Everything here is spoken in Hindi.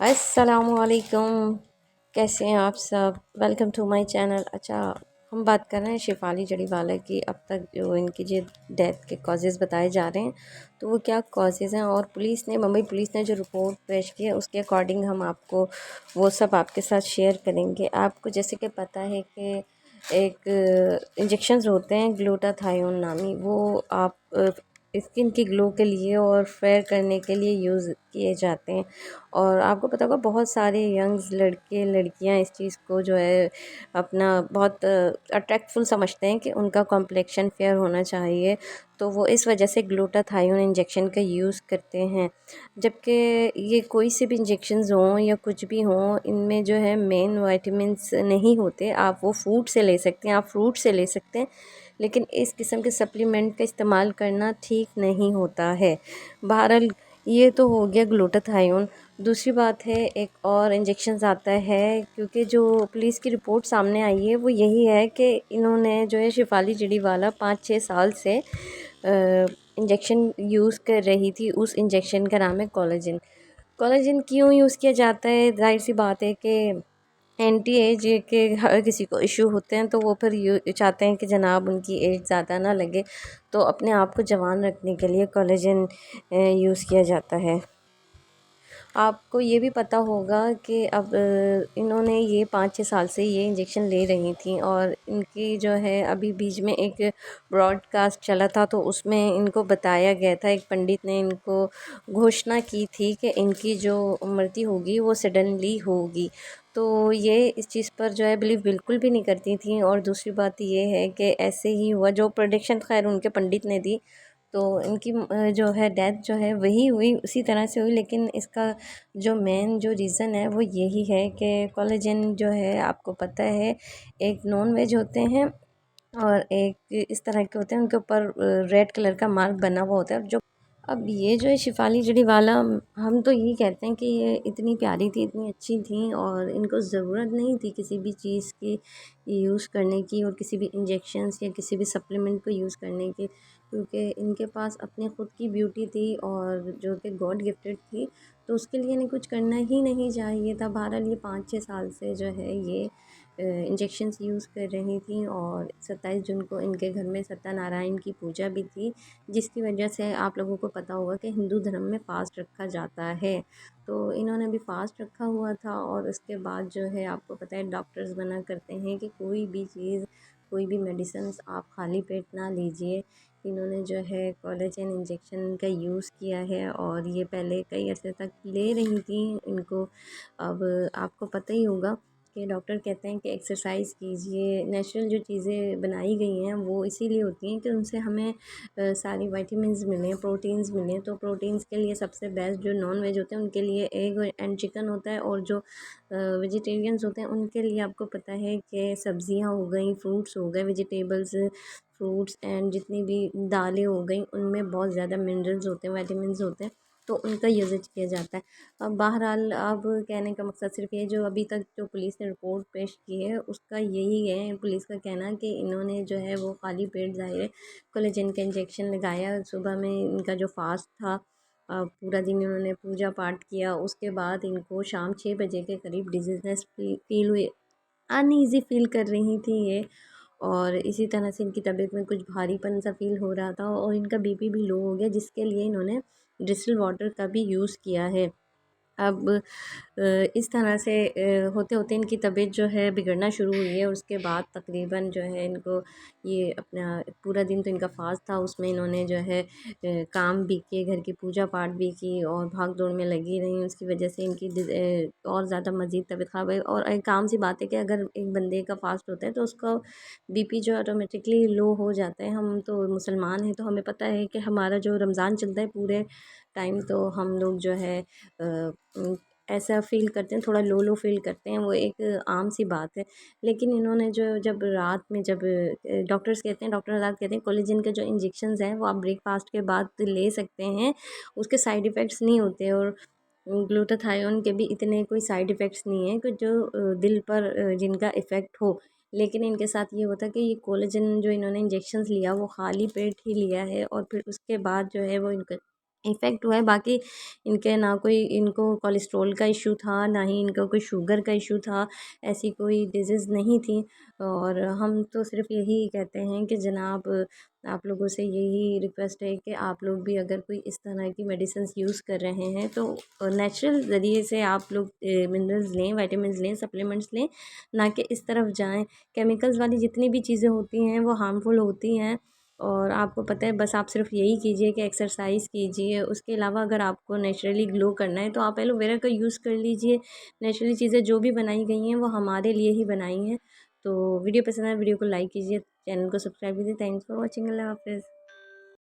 अस्सलामुअलैकुम। कैसे हैं आप सब? Welcome to my channel. अच्छा, हम बात कर रहे हैं शेफाली जड़ीवाला की। अब तक जो इनकी जो डेथ के कॉजेज़ बताए जा रहे हैं, तो वो क्या कॉजेज़ हैं, और मुंबई पुलिस ने जो रिपोर्ट पेश की है उसके अकॉर्डिंग हम आपको वो सब आपके साथ शेयर करेंगे। आपको जैसे कि पता है कि एक इंजेक्शंस होते हैं ग्लूटाथायोन नामी, वो आप स्किन की ग्लो के लिए और फेयर करने के लिए यूज़ किए जाते हैं। और आपको पता होगा बहुत सारे यंग्स लड़के लड़कियां इस चीज़ को जो है अपना बहुत अट्रैक्टफुल समझते हैं कि उनका कॉम्प्लेक्शन फेयर होना चाहिए, तो वो इस वजह से ग्लूटाथायोन इंजेक्शन का यूज़ करते हैं। जबकि ये कोई से भी इंजेक्शंस हों या कुछ भी हों, इनमें जो है मेन विटामिन्स नहीं होते। आप वो फूड से ले सकते हैं, आप फ्रूट से ले सकते हैं, लेकिन इस किस्म के सप्लीमेंट का इस्तेमाल करना ठीक नहीं होता है। बहरहाल, ये तो हो गया ग्लूटाथायोन। दूसरी बात है, एक और इंजेक्शन आता है, क्योंकि जो पुलिस की रिपोर्ट सामने आई है वो यही है कि इन्होंने जो है शेफाली जड़ीवाला 5-6 साल से इंजेक्शन यूज़ कर रही थी। उस इंजेक्शन का नाम है कोलेजन। कोलेजन क्यों यूज़ किया जाता है? जाहिर सी बात है कि एंटी एज के हर किसी को इशू होते हैं, तो वो फिर चाहते हैं कि जनाब उनकी एज ज़्यादा ना लगे, तो अपने आप को जवान रखने के लिए कोलेजन यूज़ किया जाता है। आपको ये भी पता होगा कि अब इन्होंने ये 5-6 साल से ये इंजेक्शन ले रही थी, और इनकी जो है अभी बीच में एक ब्रॉडकास्ट चला था, तो उसमें इनको बताया गया था, एक पंडित ने इनको घोषणा की थी कि इनकी जो मृत्यु होगी वो सडनली होगी। तो ये इस चीज़ पर जो है बिलीव बिल्कुल भी नहीं करती थी। और दूसरी बात ये है कि ऐसे ही हुआ, जो प्रोडिक्शन खैर उनके पंडित ने दी, तो इनकी जो है डेथ जो है वही हुई, उसी तरह से हुई। लेकिन इसका जो मेन जो रीज़न है वो यही है कि कोलेजन जो है, आपको पता है, एक नॉन वेज होते हैं और एक इस तरह के होते हैं, उनके ऊपर रेड कलर का मार्क बना हुआ होता है। जो अब ये जो है शेफाली जड़ीवाला, हम तो यही कहते हैं कि ये इतनी प्यारी थी, इतनी अच्छी थी, और इनको ज़रूरत नहीं थी किसी भी चीज़ की यूज़ करने की, और किसी भी इंजेक्शन्स या किसी भी सप्लीमेंट को यूज़ करने की, क्योंकि इनके पास अपनी ख़ुद की ब्यूटी थी और जो कि गॉड गिफ्टेड थी। तो उसके लिए इन्हें कुछ करना ही नहीं चाहिए था। बहरहाल, ये 5-6 साल से जो है ये इंजेक्शन्स यूज़ कर रही थी, और 27 जून को इनके घर में सत्यनारायण की पूजा भी थी, जिसकी वजह से आप लोगों को पता होगा कि हिंदू धर्म में फ़ास्ट रखा जाता है। तो इन्होंने भी फ़ास्ट रखा हुआ था, और उसके बाद जो है आपको पता है डॉक्टर्स मना करते हैं कि कोई भी चीज़, कोई भी मेडिसिन्स आप खाली पेट ना लीजिए। इन्होंने जो है कोलेजन इंजेक्शन का यूज़ किया है, और ये पहले कई अरसे तक ले रही थी इनको। अब आपको पता ही होगा कि डॉक्टर कहते हैं कि एक्सरसाइज कीजिए। नेचुरल जो चीज़ें बनाई गई हैं वो इसीलिए होती हैं कि उनसे हमें सारी विटामिन्स मिलें, प्रोटीन्स मिलें। तो प्रोटीन्स के लिए सबसे बेस्ट जो नॉन वेज होते हैं उनके लिए एग एंड चिकन होता है, और जो वेजिटेरियंस होते हैं उनके लिए आपको पता है कि सब्जियां हो गई, फ्रूट्स हो गए, वेजिटेबल्स, फ्रूट्स एंड जितनी भी दालें हो गई, उनमें बहुत ज़्यादा मिनरल्स होते हैं, विटामिन्स होते हैं, तो उनका यूज़ किया जाता है। अब बहरहाल, अब कहने का मकसद सिर्फ ये, जो अभी तक जो पुलिस ने रिपोर्ट पेश की है उसका यही है पुलिस का कहना, कि इन्होंने जो है वो खाली पेट ज़ाहिर है कोलेजन का इंजेक्शन लगाया। सुबह में इनका जो फास्ट था, पूरा दिन इन्होंने पूजा पाठ किया, उसके बाद इनको शाम 6 बजे के करीब डिजीजनेस फील हुई, अनईज़ी फ़ील कर रही थी ये। और इसी तरह से इनकी तबीयत में कुछ भारीपन सा फ़ील हो रहा था, और इनका बीपी भी लो हो गया, जिसके लिए इन्होंने डिस्टिल वाटर का भी यूज़ किया है। अब इस तरह से होते होते इनकी तबीयत जो है बिगड़ना शुरू हुई है। उसके बाद तकरीबन जो है इनको ये अपना पूरा दिन तो इनका फास्ट था, उसमें इन्होंने जो है काम भी किए, घर की पूजा पाठ भी की, और भाग दौड़ में लगी रही। उसकी वजह से इनकी और ज़्यादा मज़ीद तबीयत ख़राब है। और एक आम सी बात है कि अगर एक बंदे का फास्ट होता है तो उसका बीपी जो ऑटोमेटिकली लो हो जाता है। हम तो मुसलमान हैं, तो हमें पता है कि हमारा जो रमज़ान चलता है पूरे टाइम, तो हम लोग जो है ऐसा फ़ील करते हैं, थोड़ा लो लो फ़ील करते हैं, वो एक आम सी बात है। लेकिन इन्होंने जो जब रात में जब डॉक्टर्स कहते हैं, डॉक्टर आज़ाद कहते हैं कोलेजन के जो इंजेक्शंस हैं वो आप ब्रेकफास्ट के बाद ले सकते हैं, उसके साइड इफ़ेक्ट्स नहीं होते। और ग्लूटाथायोन के भी इतने कोई साइड इफ़ेक्ट्स नहीं हैं कि जो दिल पर जिनका इफ़ेक्ट हो। लेकिन इनके साथ ये होता है कि ये कोलेजन जो इन्होंने इंजेक्शंस लिया वो खाली पेट ही लिया है, और फिर उसके बाद जो है वो इनका इफ़ेक्ट हुआ है। बाकी इनके ना कोई इनको कोलेस्ट्रॉल का इशू था, ना ही इनका कोई शुगर का इशू था, ऐसी कोई डिज़ीज़ नहीं थी। और हम तो सिर्फ़ यही कहते हैं कि जनाब, आप लोगों से यही रिक्वेस्ट है कि आप लोग भी अगर कोई इस तरह की मेडिसिन्स यूज़ कर रहे हैं तो नेचुरल ज़रिए से आप लोग मिनरल्स लें, विटामिन्स लें, सप्लीमेंट्स लें, ना कि इस तरफ जाएँ। केमिकल्स वाली जितनी भी चीज़ें होती हैं वो हार्मफुल होती हैं। और आपको पता है, बस आप सिर्फ यही कीजिए कि एक्सरसाइज़ कीजिए। उसके अलावा अगर आपको नेचुरली ग्लो करना है तो आप एलोवेरा का यूज़ कर लीजिए। नेचुरली चीज़ें जो भी बनाई गई हैं वो हमारे लिए ही बनाई हैं। तो वीडियो पसंद आए वीडियो को लाइक कीजिए, चैनल को सब्सक्राइब कीजिए। Thanks for watching. अल्लाह हाफ़िज़।